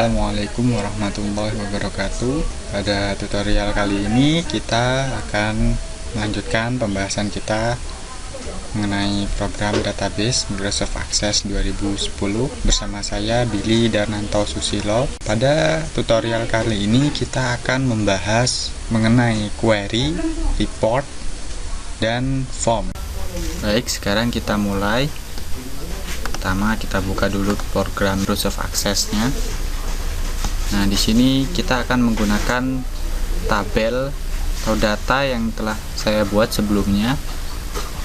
Assalamualaikum warahmatullahi wabarakatuh. Pada tutorial kali ini kita akan melanjutkan pembahasan kita mengenai program database Microsoft Access 2010 bersama saya Billy Darnanto Susilo. Pada tutorial kali ini kita akan membahas mengenai query, report, dan form. Baik, sekarang kita mulai. Pertama kita buka dulu program Microsoft Access-nya. Nah, di sini kita akan menggunakan tabel atau data yang telah saya buat sebelumnya,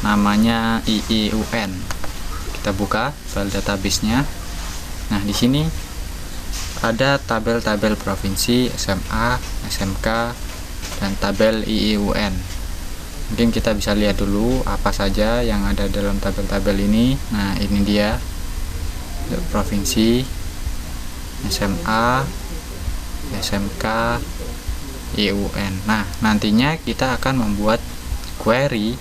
namanya IIUN. Kita buka file database-nya. Nah, di sini ada tabel-tabel provinsi, SMA, SMK, dan tabel IIUN. Mungkin kita bisa lihat dulu apa saja yang ada dalam tabel-tabel ini. Nah, ini dia provinsi, SMA, SMK, IUN. Nah, nantinya kita akan membuat query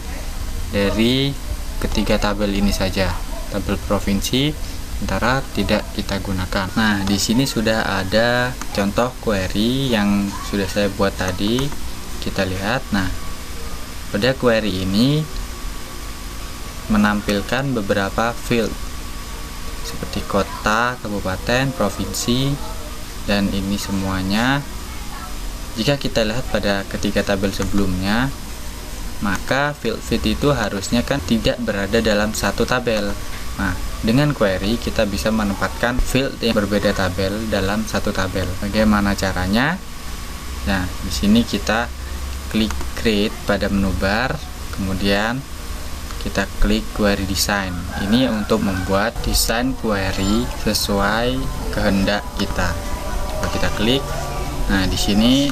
dari ketiga tabel ini saja. Tabel provinsi sementara tidak kita gunakan. Nah, di sini sudah ada contoh query yang sudah saya buat tadi. Kita lihat. Nah, pada query ini menampilkan beberapa field seperti kota, kabupaten, provinsi, dan ini semuanya. Jika kita lihat pada ketiga tabel sebelumnya, maka field itu harusnya kan tidak berada dalam satu tabel. Nah, dengan query kita bisa menempatkan field yang berbeda tabel dalam satu tabel. Bagaimana caranya? Nah, di sini kita klik create pada menu bar, kemudian kita klik query design. Ini untuk membuat desain query sesuai kehendak kita. Coba kita klik. Nah, di sini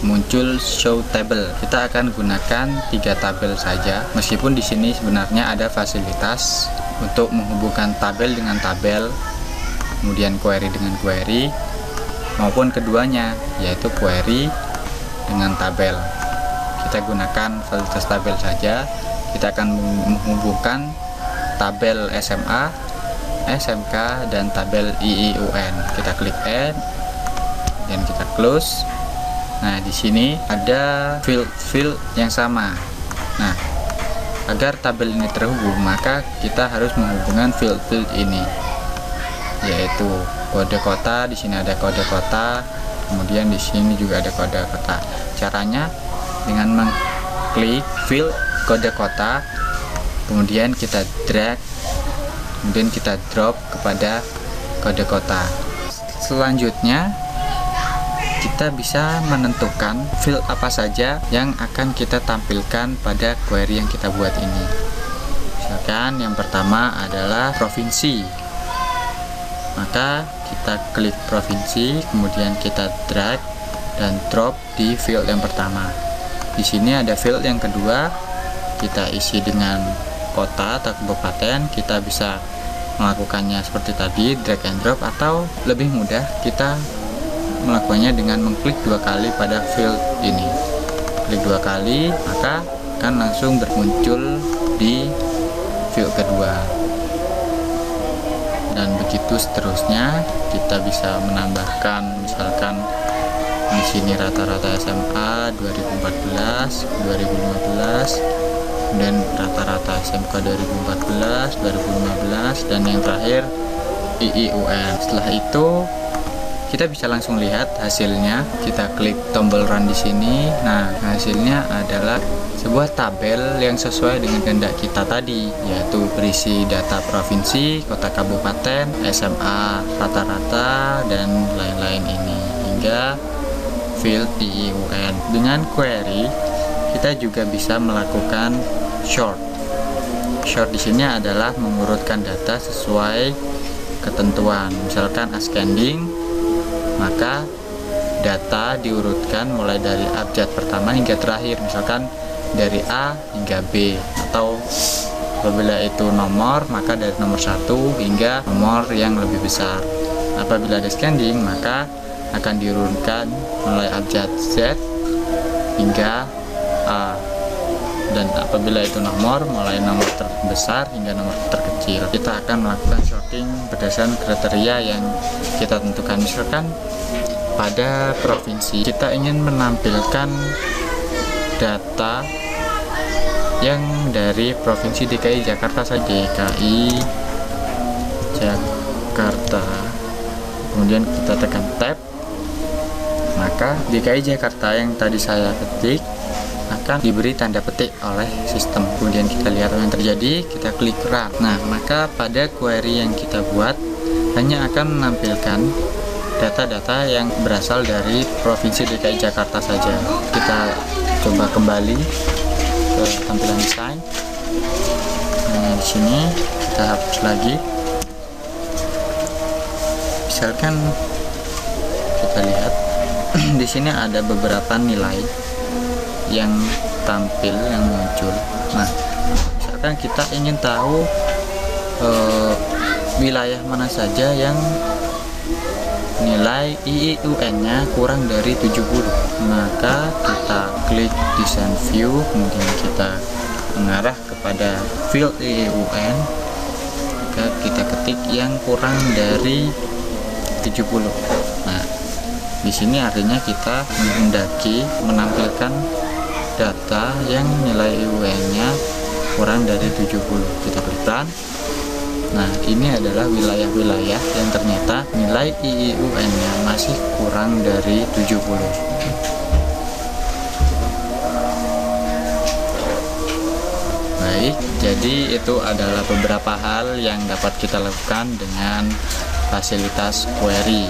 muncul show table. Kita akan gunakan 3 tabel saja. Meskipun di sini sebenarnya ada fasilitas untuk menghubungkan tabel dengan tabel, kemudian query dengan query, maupun keduanya, yaitu query dengan tabel. Kita gunakan fasilitas tabel saja. Kita akan menghubungkan tabel SMA, SMK, dan tabel IIUN. Kita klik add dan kita close. Nah, di sini ada field yang sama. Nah, agar tabel ini terhubung, maka kita harus menghubungkan field ini, yaitu kode kota. Di sini ada kode kota. Kemudian di sini juga ada kode kota. Caranya dengan mengklik field kode kota, kemudian kita drag, kemudian kita drop kepada kode kota. Selanjutnya kita bisa menentukan field apa saja yang akan kita tampilkan pada query yang kita buat ini. Misalkan yang pertama adalah provinsi, maka kita klik provinsi, kemudian kita drag dan drop di field yang pertama. Di sini ada field yang kedua, kita isi dengan kota atau kabupaten. Kita bisa melakukannya seperti tadi, drag and drop, atau lebih mudah kita melakukannya dengan mengklik 2 kali pada field ini. Klik 2 kali, maka akan langsung bermuncul di field kedua. Dan begitu seterusnya. Kita bisa menambahkan, misalkan di sini rata-rata SMA 2014, 2015, dan rata-rata SMK 2014, 2015, dan yang terakhir IIUN. Setelah itu kita bisa langsung lihat hasilnya. Kita klik tombol run di sini. Nah, hasilnya adalah sebuah tabel yang sesuai dengan kehendak kita tadi, yaitu berisi data provinsi, kota, kabupaten, SMA, rata-rata, dan lain-lain ini hingga field IIUN. Dengan query kita juga bisa melakukan sort. Sort di sini adalah mengurutkan data sesuai ketentuan. Misalkan ascending, maka data diurutkan mulai dari abjad pertama hingga terakhir, misalkan dari A hingga B, atau apabila itu nomor, maka dari nomor 1 hingga nomor yang lebih besar. Apabila descending, maka akan diurutkan mulai abjad Z hingga A. dan apabila itu nomor, mulai nomor terbesar hingga nomor terkecil, kita akan melakukan sorting berdasarkan kriteria yang kita tentukan. Misalkan pada provinsi kita ingin menampilkan data yang dari provinsi DKI Jakarta saja, DKI Jakarta, kemudian kita tekan tab, maka DKI Jakarta yang tadi saya ketik akan diberi tanda petik oleh sistem. Kemudian kita lihat apa yang terjadi, kita klik run. Nah, maka pada query yang kita buat hanya akan menampilkan data-data yang berasal dari provinsi DKI Jakarta saja. Kita coba kembali ke tampilan desain. Nah, di sini kita hapus lagi. Misalkan kita lihat di sini ada beberapa nilai yang tampil, yang muncul. Nah, misalkan kita ingin tahu wilayah mana saja yang nilai IIUN-nya kurang dari 70, maka kita klik design view, kemudian kita mengarah kepada field IIUN, maka kita ketik yang kurang dari 70. Nah, di sini artinya kita menghendaki menampilkan data yang nilai IIUN-nya kurang dari 70. Kita klik run. Nah, ini adalah wilayah-wilayah yang ternyata nilai IIUN-nya masih kurang dari 70. Baik, jadi itu adalah beberapa hal yang dapat kita lakukan dengan fasilitas query.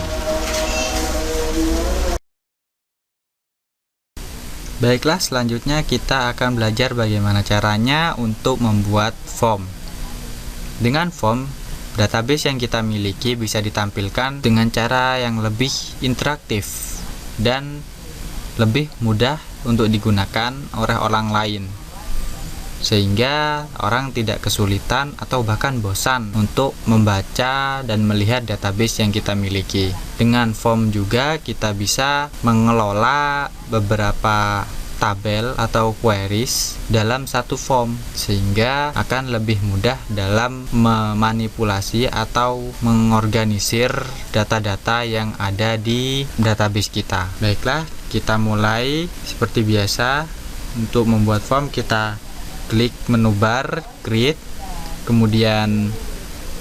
Baiklah, selanjutnya kita akan belajar bagaimana caranya untuk membuat form. Dengan form, database yang kita miliki bisa ditampilkan dengan cara yang lebih interaktif dan lebih mudah untuk digunakan oleh orang lain, sehingga orang tidak kesulitan atau bahkan bosan untuk membaca dan melihat database yang kita miliki. Dengan form juga kita bisa mengelola beberapa tabel atau queries dalam satu form, sehingga akan lebih mudah dalam memanipulasi atau mengorganisir data-data yang ada di database kita. Baiklah, kita mulai seperti biasa. Untuk membuat form, kita klik menu bar create, kemudian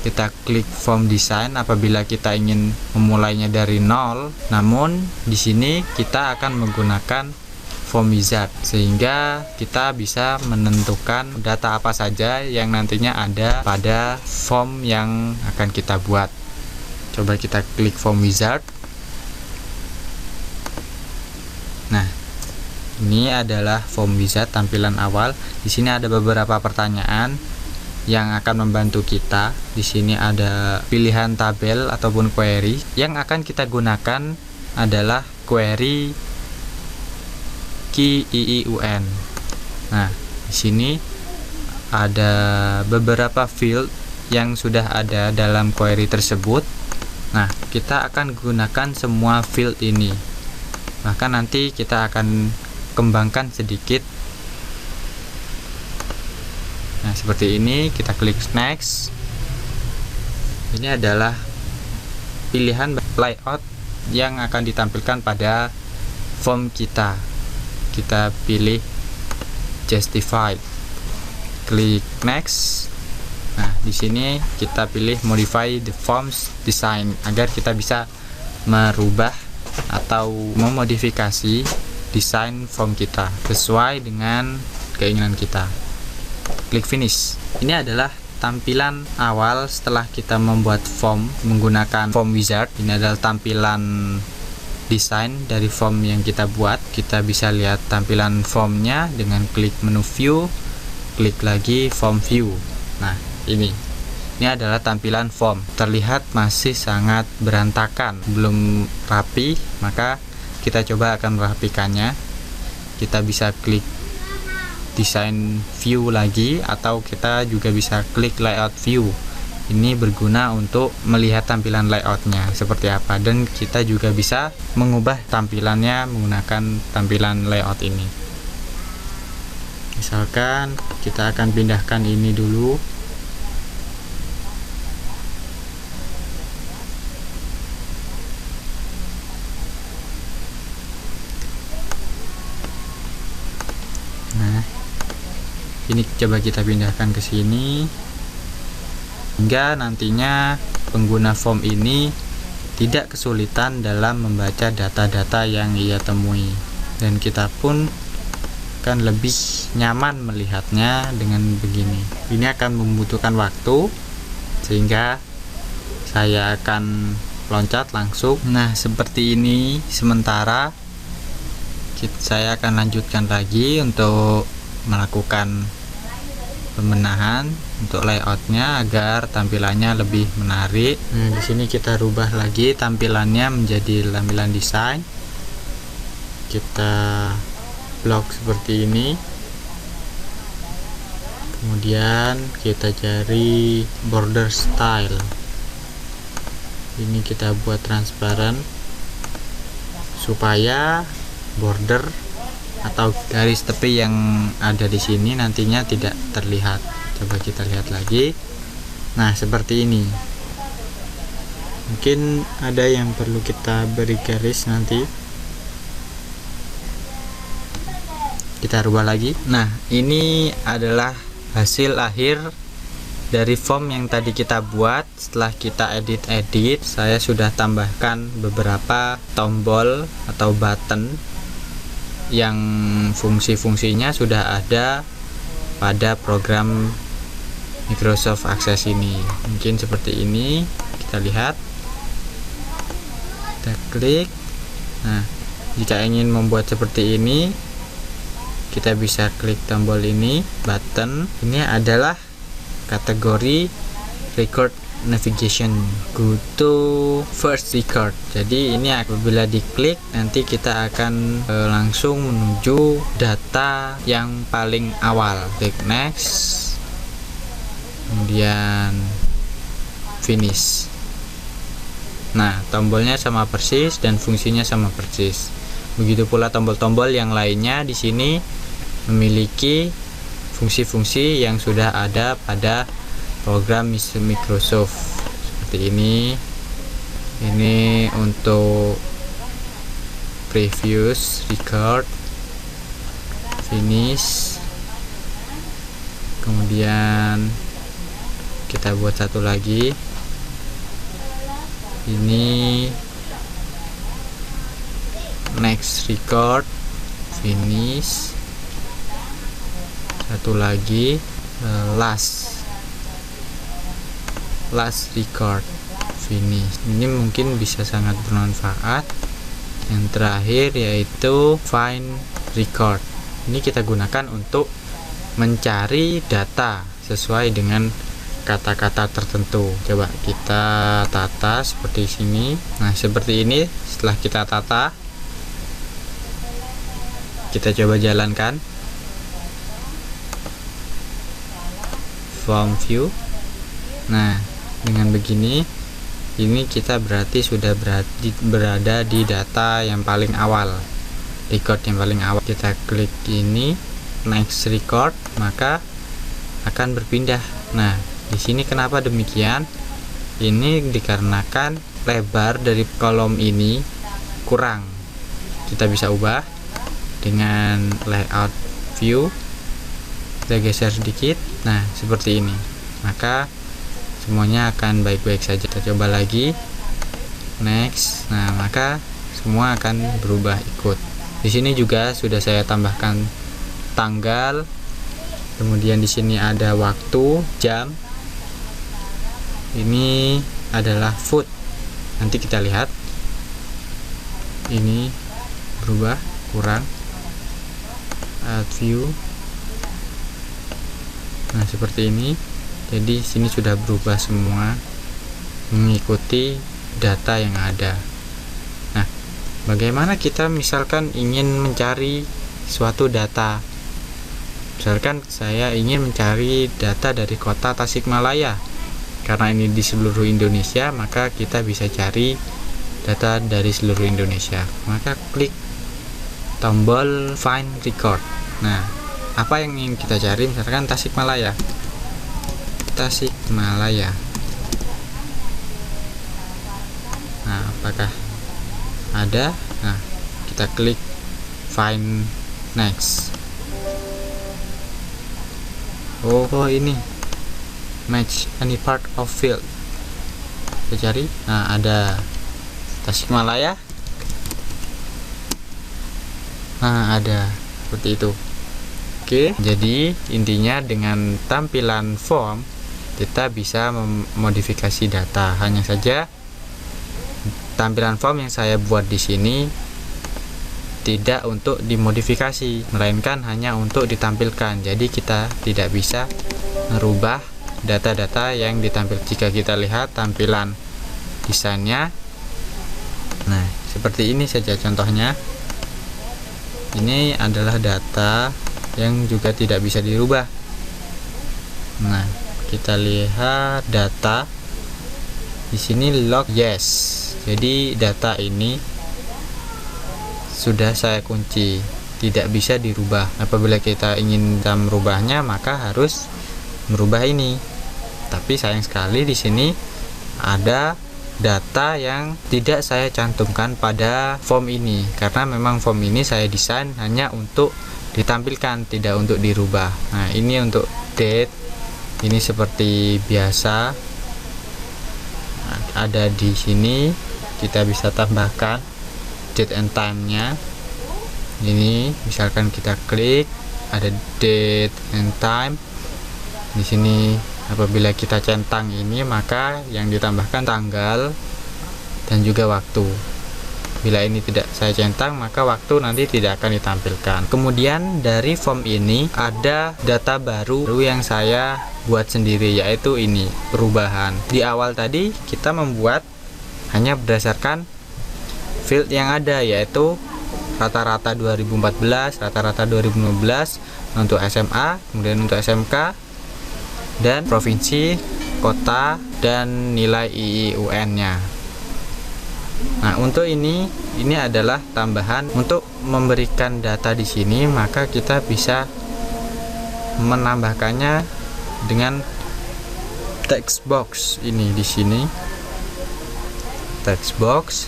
kita klik form design apabila kita ingin memulainya dari nol. Namun di sini kita akan menggunakan form wizard, sehingga kita bisa menentukan data apa saja yang nantinya ada pada form yang akan kita buat. Coba kita klik form wizard. Nah, ini adalah form wizard tampilan awal. Di sini ada beberapa pertanyaan yang akan membantu kita. Di sini ada pilihan tabel ataupun query. Yang akan kita gunakan adalah query key IIUN. Nah, di sini ada beberapa field yang sudah ada dalam query tersebut. Nah, kita akan gunakan semua field ini. Bahkan nanti kita akan kembangkan sedikit. Nah, seperti ini, kita klik next. Ini adalah pilihan layout yang akan ditampilkan pada form kita. Kita pilih justified, klik next. Nah, di sini kita pilih modify the forms design agar kita bisa merubah atau memodifikasi desain form kita sesuai dengan keinginan kita. Klik finish. Ini adalah tampilan awal setelah kita membuat form menggunakan form wizard. Ini adalah tampilan desain dari form yang kita buat. Kita bisa lihat tampilan formnya dengan klik menu view, klik lagi form view. Nah, ini adalah tampilan form. Terlihat masih sangat berantakan, belum rapi, maka kita coba akan merapikannya. Kita bisa klik design view lagi, atau kita juga bisa klik layout view. Ini berguna untuk melihat tampilan layoutnya seperti apa, dan kita juga bisa mengubah tampilannya menggunakan tampilan layout ini. Misalkan kita akan pindahkan ini dulu. Nah, ini coba kita pindahkan ke sini, hingga nantinya pengguna form ini tidak kesulitan dalam membaca data-data yang ia temui, dan kita pun akan lebih nyaman melihatnya dengan begini. Ini akan membutuhkan waktu, sehingga saya akan loncat langsung. Nah, seperti ini sementara. Saya akan lanjutkan lagi untuk melakukan pembenahan untuk layoutnya agar tampilannya lebih menarik. Nah, di sini kita rubah lagi tampilannya menjadi tampilan desain. Kita blok seperti ini, kemudian kita cari border style. Ini kita buat transparan supaya border atau garis tepi yang ada di sini nantinya tidak terlihat. Coba kita lihat lagi. Nah, seperti ini. Mungkin ada yang perlu kita beri garis nanti. Kita rubah lagi. Nah, ini adalah hasil akhir dari form yang tadi kita buat. Setelah kita edit, saya sudah tambahkan beberapa tombol atau button yang fungsi-fungsinya sudah ada pada program Microsoft Access ini. Mungkin seperti ini, kita lihat, kita klik. Nah, jika ingin membuat seperti ini, kita bisa klik tombol ini, button. Ini adalah kategori record navigation, go to first record. Jadi ini apabila diklik nanti kita akan langsung menuju data yang paling awal. Klik next, kemudian finish. Nah, tombolnya sama persis dan fungsinya sama persis. Begitu pula tombol-tombol yang lainnya di sini memiliki fungsi-fungsi yang sudah ada pada program Microsoft. Seperti ini. Ini untuk previous record, finish. Kemudian kita buat satu lagi. Ini next record, finish. Satu lagi last record, finish. Ini mungkin bisa sangat bermanfaat. Yang terakhir yaitu find record. Ini kita gunakan untuk mencari data sesuai dengan kata-kata tertentu. Coba kita tata seperti sini. Nah, seperti ini. Setelah kita tata, kita coba jalankan form view. Nah, dengan begini, ini kita berarti sudah berada di data yang paling awal, record yang paling awal. Kita klik ini next record, maka akan berpindah. Nah, di sini kenapa demikian? Ini dikarenakan lebar dari kolom ini kurang. Kita bisa ubah dengan layout view. Kita geser sedikit. Nah, seperti ini. Maka semuanya akan baik-baik saja. Kita coba lagi next. Nah, maka semua akan berubah ikut. Di sini juga sudah saya tambahkan tanggal. Kemudian di sini ada waktu, jam. Ini adalah food. Nanti kita lihat. Ini berubah kurang. Add view. Nah, seperti ini. Jadi sini sudah berubah semua mengikuti data yang ada. Nah, bagaimana kita misalkan ingin mencari suatu data? Misalkan saya ingin mencari data dari kota Tasikmalaya. Karena ini di seluruh Indonesia, maka kita bisa cari data dari seluruh Indonesia. Maka klik tombol find record. Nah, apa yang ingin kita cari, misalkan Tasikmalaya. Nah, apakah ada? Nah, kita klik find next. Oh ini match any part of field. Kita cari. Nah, ada Tasikmalaya. Nah, ada seperti itu. Oke, jadi intinya dengan tampilan form kita bisa memodifikasi data. Hanya saja tampilan form yang saya buat di sini tidak untuk dimodifikasi, melainkan hanya untuk ditampilkan. Jadi kita tidak bisa merubah data-data yang ditampilkan. Jika kita lihat tampilan desainnya, nah seperti ini saja contohnya. Ini adalah data yang juga tidak bisa dirubah. Nah, kita lihat data di sini log yes. Jadi data ini sudah saya kunci, tidak bisa dirubah. Apabila kita ingin merubahnya, maka harus merubah ini. Tapi sayang sekali di sini ada data yang tidak saya cantumkan pada form ini, karena memang form ini saya desain hanya untuk ditampilkan, tidak untuk dirubah. Nah, ini untuk date, ini seperti biasa ada di sini. Kita bisa tambahkan date and time-nya. Ini misalkan kita klik, ada date and time di sini. Apabila kita centang ini, maka yang ditambahkan tanggal dan juga waktu. Bila ini tidak saya centang, maka waktu nanti tidak akan ditampilkan. Kemudian dari form ini ada data baru yang saya buat sendiri, yaitu ini perubahan. Di awal tadi kita membuat hanya berdasarkan field yang ada, yaitu rata-rata 2014, rata-rata 2015 untuk SMA, kemudian untuk SMK, dan provinsi, kota, dan nilai IIUN-nya. Nah, untuk ini adalah tambahan untuk memberikan data di sini, maka kita bisa menambahkannya dengan text box ini di sini. Text box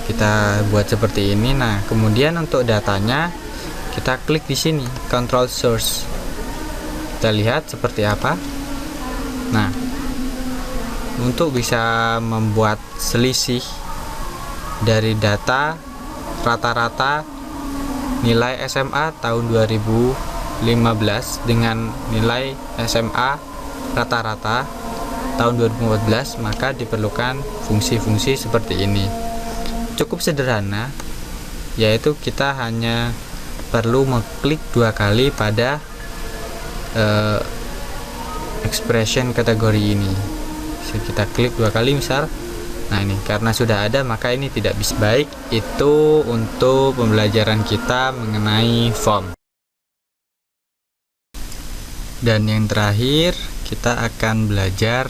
kita buat seperti ini. Nah, kemudian untuk datanya kita klik di sini, control source. Kita lihat seperti apa. Nah, untuk bisa membuat selisih dari data rata-rata nilai SMA tahun 2015 dengan nilai SMA rata-rata tahun 2014, maka diperlukan fungsi-fungsi seperti ini. Cukup sederhana, yaitu kita hanya perlu mengklik 2 kali pada expression kategori ini. Bisa kita klik 2 kali misal. Nah, ini karena sudah ada, maka ini tidak bisa. Baik, itu untuk pembelajaran kita mengenai form. Dan yang terakhir, kita akan belajar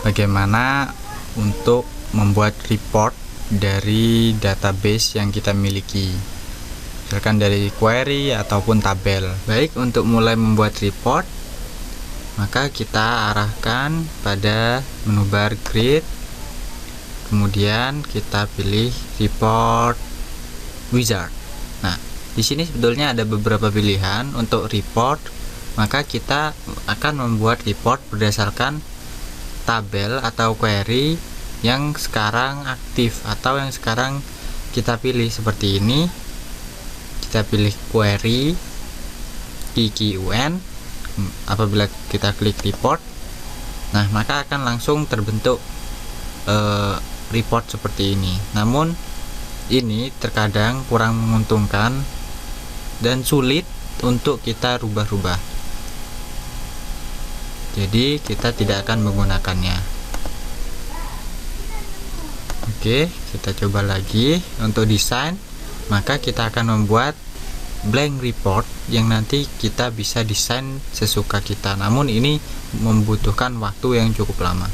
bagaimana untuk membuat report dari database yang kita miliki, misalkan dari query ataupun tabel. Baik, untuk mulai membuat report, maka kita arahkan pada menu bar grid, kemudian kita pilih report wizard. Nah, di sini sebetulnya ada beberapa pilihan untuk report, maka kita akan membuat report berdasarkan tabel atau query yang sekarang aktif atau yang sekarang kita pilih. Seperti ini, kita pilih query IIUN. Apabila kita klik report, nah maka akan langsung terbentuk report seperti ini. Namun ini terkadang kurang menguntungkan dan sulit untuk kita rubah-rubah, jadi kita tidak akan menggunakannya. Oke, kita coba lagi untuk desain. Maka kita akan membuat blank report yang nanti kita bisa desain sesuka kita. Namun ini membutuhkan waktu yang cukup lama.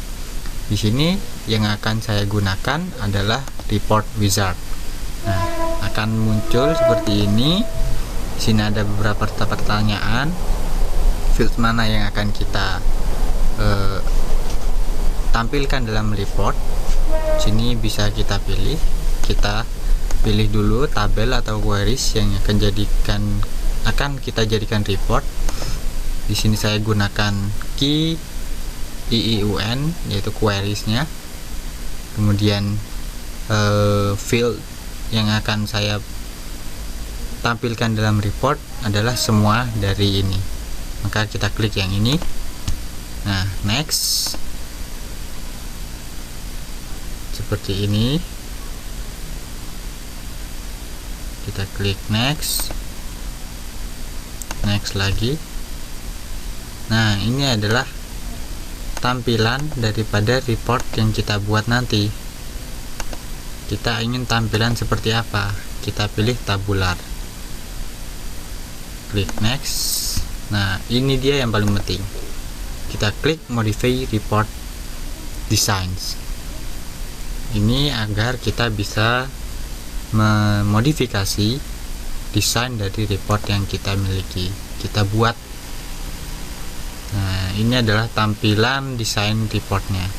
Di sini yang akan saya gunakan adalah report wizard. Nah, akan muncul seperti ini. Di sini ada beberapa pertanyaan, field mana yang akan kita tampilkan dalam report. Sini bisa kita pilih. Kita pilih dulu tabel atau queries yang akan kita jadikan report. Di sini saya gunakan key IIUN, yaitu queriesnya. Kemudian field yang akan saya tampilkan dalam report adalah semua dari ini. Maka kita klik yang ini. Nah, next. Seperti ini. Kita klik next. Next lagi. Nah, ini adalah tampilan daripada report yang kita buat nanti. Kita ingin tampilan seperti apa? Kita pilih tabular. Klik next. Nah, ini dia yang paling penting. Kita klik modify report designs. Ini agar kita bisa memodifikasi desain dari report yang kita miliki, kita buat. Nah, ini adalah tampilan desain reportnya.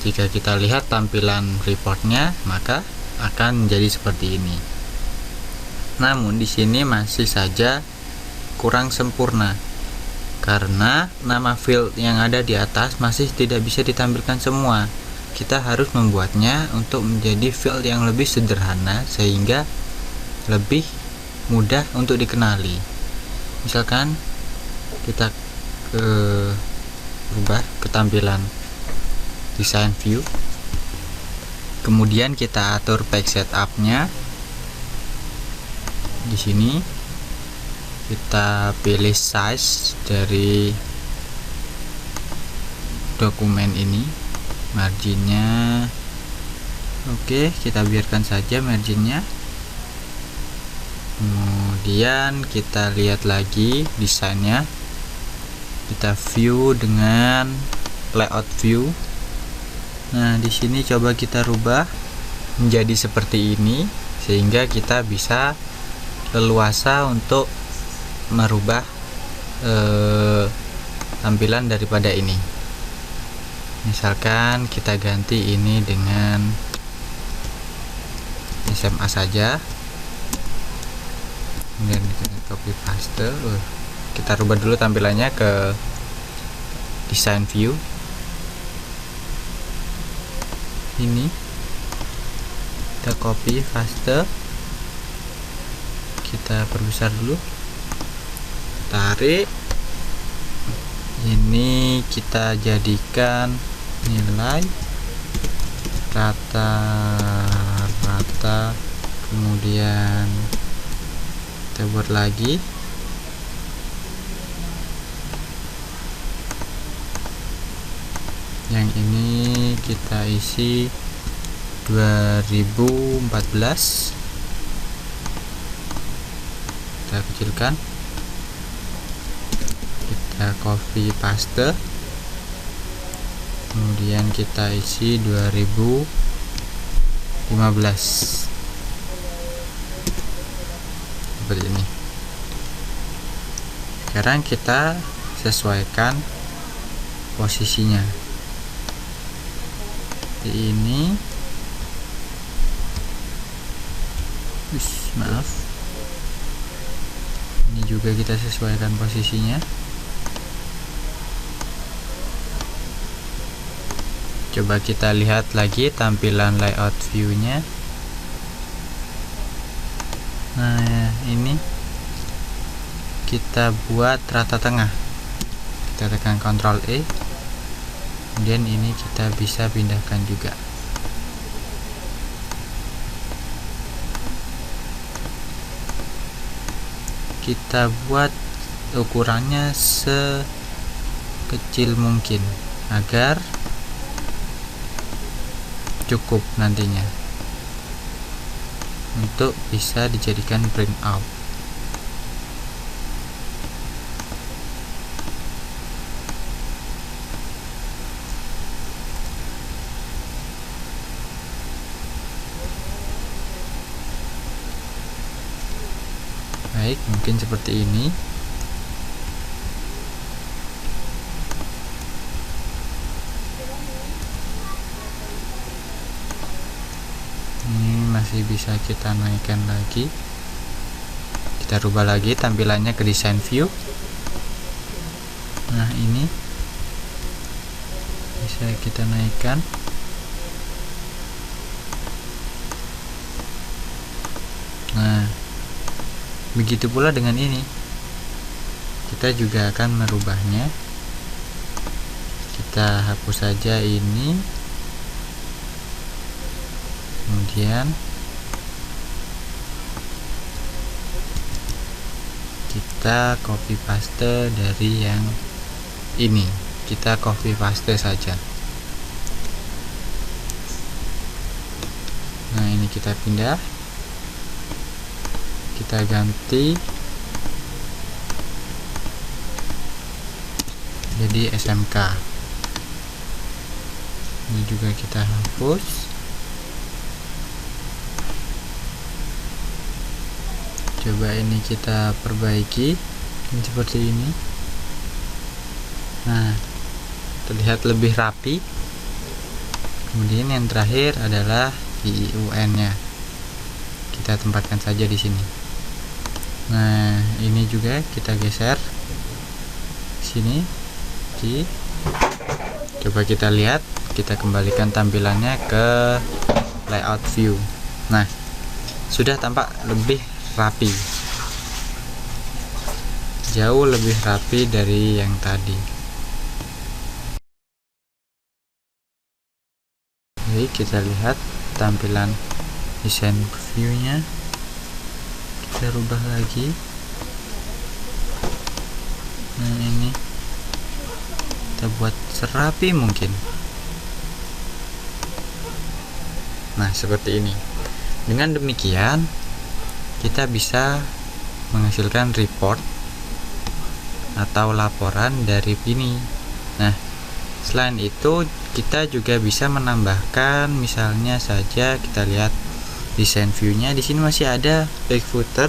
Jika kita lihat tampilan reportnya, maka akan menjadi seperti ini. Namun di sini masih saja kurang sempurna, karena nama field yang ada di atas masih tidak bisa ditampilkan semua. Kita harus membuatnya untuk menjadi field yang lebih sederhana sehingga lebih mudah untuk dikenali. Misalkan kita ubah ketampilan design view, kemudian kita atur page setupnya. Di sini kita pilih size dari dokumen ini, marginnya oke, kita biarkan saja marginnya. Kemudian kita lihat lagi desainnya, kita view dengan layout view. Nah, di sini coba kita rubah menjadi seperti ini sehingga kita bisa leluasa untuk merubah tampilan daripada ini. Misalkan kita ganti ini dengan SMA saja, kemudian kita copy paste. Kita rubah dulu tampilannya ke design view. Ini kita copy paste, kita perbesar dulu, tarik. Ini kita jadikan nilai rata-rata, kemudian kita buat lagi yang ini, kita isi 2014, kita kecilkan, kita copy paste, kemudian kita isi 2015 seperti ini. Sekarang kita sesuaikan posisinya seperti ini. Maaf, ini juga kita sesuaikan posisinya. Coba kita lihat lagi tampilan layout view-nya. Nah, ini kita buat rata tengah. Kita tekan Ctrl E. Kemudian ini kita bisa pindahkan juga. Kita buat ukurannya sekecil mungkin agar cukup nantinya untuk bisa dijadikan print out. baik, mungkin seperti ini. Ini masih bisa kita naikkan lagi, kita rubah lagi tampilannya ke design view. Nah, ini bisa kita naikkan. Nah, begitu pula dengan ini, kita juga akan merubahnya. Kita hapus saja ini, kemudian kita copy paste dari yang ini, kita copy paste saja. Nah, ini kita pindah, kita ganti jadi SMK. Ini juga kita hapus. Coba ini kita perbaiki, ini seperti ini. Nah, terlihat lebih rapi. Kemudian yang terakhir adalah IUN nya, kita tempatkan saja di sini. Nah, ini juga kita geser sini. Coba kita lihat, kita kembalikan tampilannya ke layout view. Nah, sudah tampak lebih rapi, jauh lebih rapi dari yang tadi. Jadi kita lihat tampilan design view nya, kita rubah lagi. Nah, ini kita buat serapi mungkin. Nah, seperti ini. Dengan demikian kita bisa menghasilkan report atau laporan dari ini. Nah, selain itu kita juga bisa menambahkan, misalnya saja kita lihat design view-nya, di sini masih ada back footer.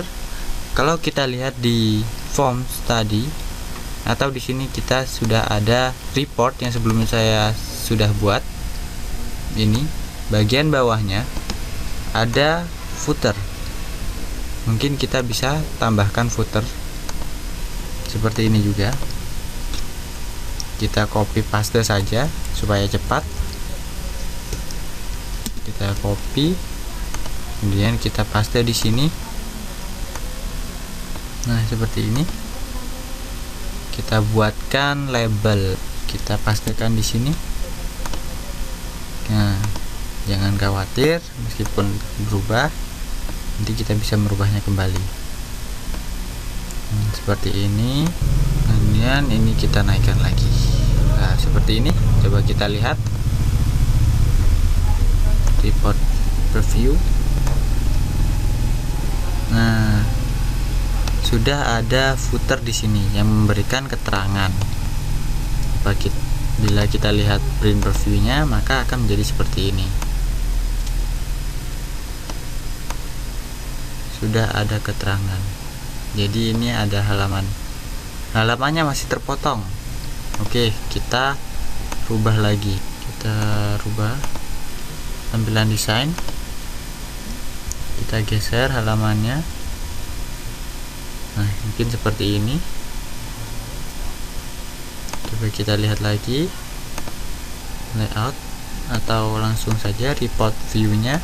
Kalau kita lihat di forms tadi, atau di sini kita sudah ada report yang sebelumnya saya sudah buat. Ini bagian bawahnya ada footer. Mungkin kita bisa tambahkan footer seperti ini juga. Kita copy paste saja supaya cepat. Kita copy, kemudian kita paste di sini. Nah, seperti ini. Kita buatkan label, kita pastekan di sini. Nah, jangan khawatir, meskipun berubah, nanti kita bisa merubahnya kembali. Seperti ini. Kemudian ini kita naikkan lagi. Nah, seperti ini. Coba kita lihat report preview. Nah, sudah ada footer di sini yang memberikan keterangan. Bila kita lihat print preview-nya, maka akan menjadi seperti ini. Sudah ada keterangan. Jadi ini ada halamannya masih terpotong. Oke, kita rubah lagi. Kita rubah tampilan desain. Kita geser halamannya. Nah, mungkin seperti ini. Coba kita lihat lagi layout, atau langsung saja report view-nya.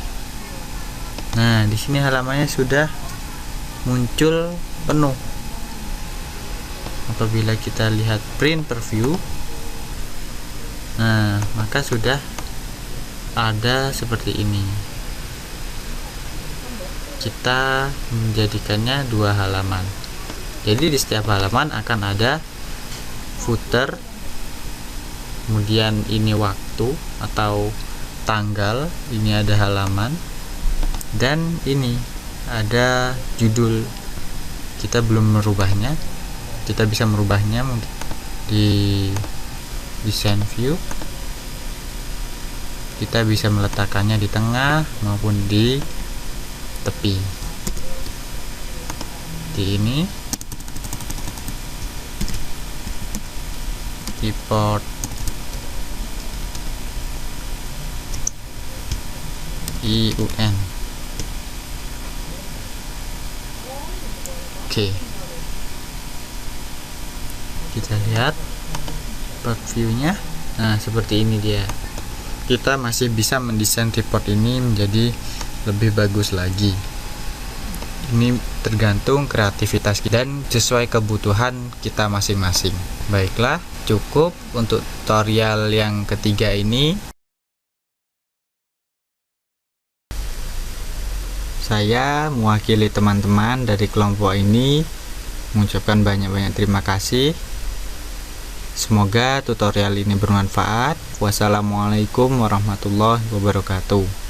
Nah, di sini halamannya sudah muncul penuh. Apabila kita lihat print preview, nah, maka sudah ada seperti ini. Kita menjadikannya 2 halaman. Jadi di setiap halaman akan ada footer, kemudian ini waktu atau tanggal, ini ada halaman, dan ini ada judul. Kita belum merubahnya, kita bisa merubahnya di design view. Kita bisa meletakkannya di tengah maupun di tepi. seperti ini. Report IUN. Oke, kita lihat report view-nya. Nah, seperti ini dia. Kita masih bisa mendesain report ini menjadi lebih bagus lagi. Ini tergantung kreativitas kita dan sesuai kebutuhan kita masing-masing. Baiklah, cukup untuk tutorial yang ketiga ini. Saya mewakili teman-teman dari kelompok ini mengucapkan banyak-banyak terima kasih. Semoga tutorial ini bermanfaat. Wassalamualaikum warahmatullahi wabarakatuh.